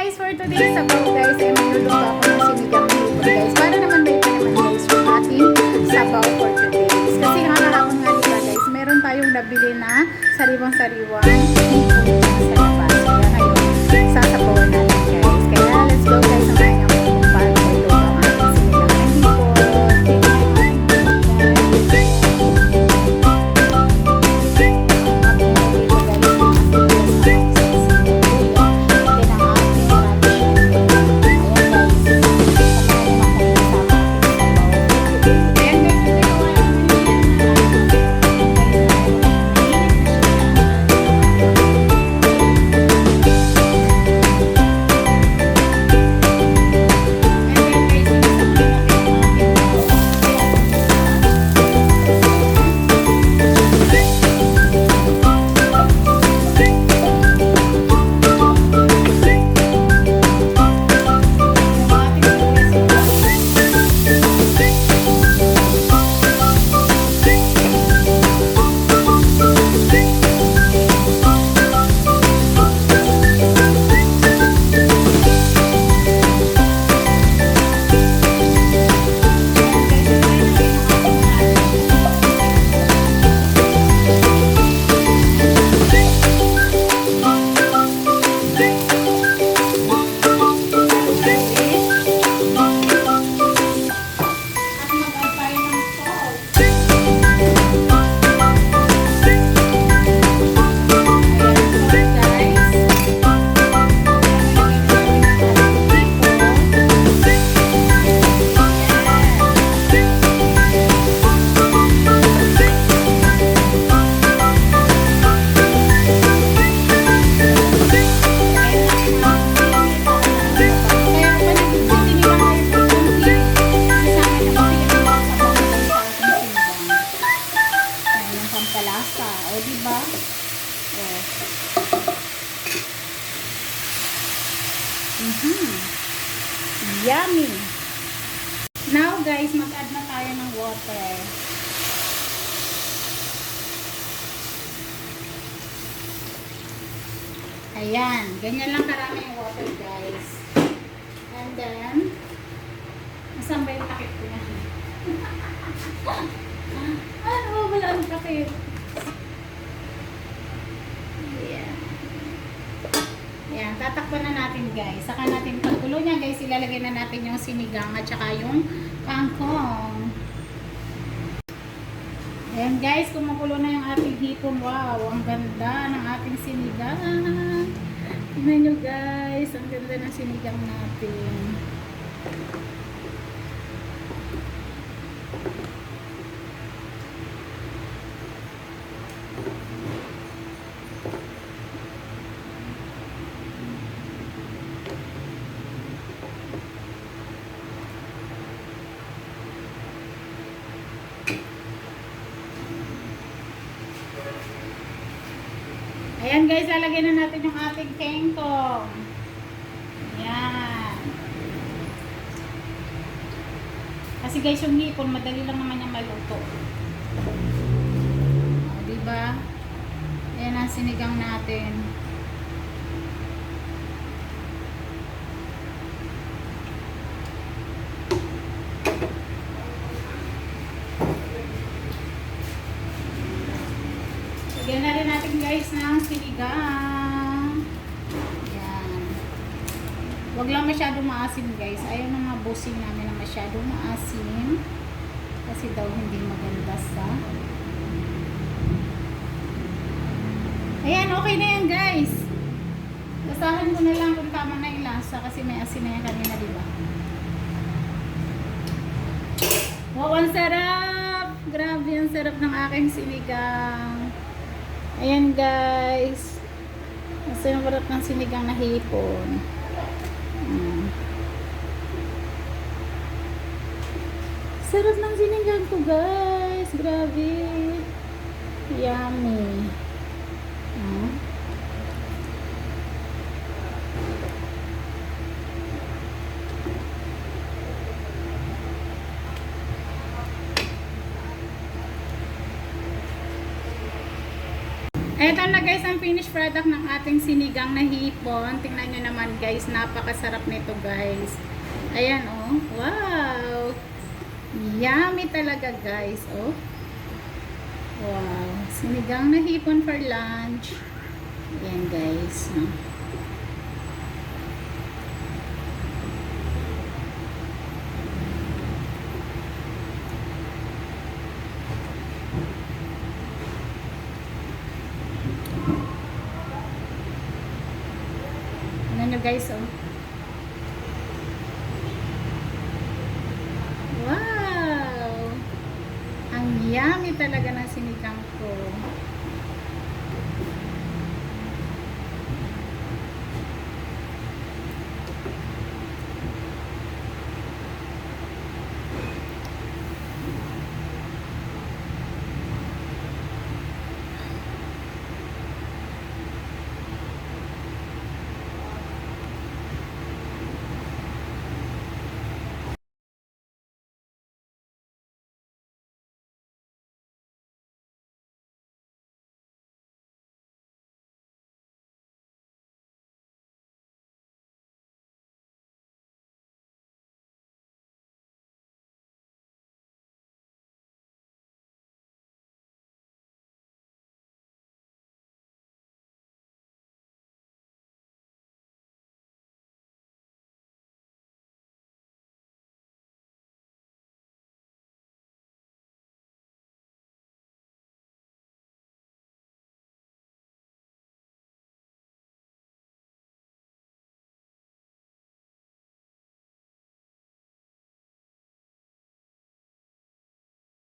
guys, for today's sabaw guys, ay magluluto ako ng sinigang hipon guys. Para naman may pa naman guys yung ating sabaw for today's. Kasi nakakahawang nga diba guys, meron tayong nabili na sariwang-sariwang hipon sa labas. Kaya ngayon, sasabawan natin guys. Kaya let's go guys, samahin ako kung paano ko ito ang ating sinigang ng hipon. O, diba? O. Yummy! Now, guys, mag-add na tayo ng water. Ayan. Ganyan lang karami yung water, guys. And then, nasaan ba yung takip ko na? Ano? Wala ang takip. Ayan, tatakpan na natin guys. Saka natin pagkulo niya guys, ilalagay na natin yung sinigang at saka yung kangkong. Ayan guys, kumukulo na yung ating hipon. Wow, ang ganda ng ating sinigang. Tingnan nyo guys, ang ganda ng sinigang natin. Ayan guys, lalagyan na natin yung ating kangkong. Ayan. Kasi guys, yung hipon, madali lang naman yung maluto. O, diba? Ayan ang sinigang natin. Lagyan na rin natin guys ng sinigang. Ayan. Huwag lang masyadong maasim guys. Ayaw ng mga bossing namin na masyadong maasim. Kasi daw hindi maganda sa... Ayan, okay na yan guys. Lasahan ko na lang kung tama na yung lasa kasi may asin na yan kanina, diba? Wow, ang sarap! Grabe, ang sarap ng aking sinigang. Ayan guys. Masarap ng sinigang na hipon. Sarap ng sinigang ko guys. Grabe. Yummy. Ito na guys ang finished product ng ating sinigang na hipon. Tingnan nyo naman guys, napakasarap nito guys. Ayan oh, wow! Yummy talaga guys, oh. Wow, sinigang na hipon for lunch. Ayan guys, oh. Ano guys, oh. Wow! Ang yummy talaga ng sinigang ko.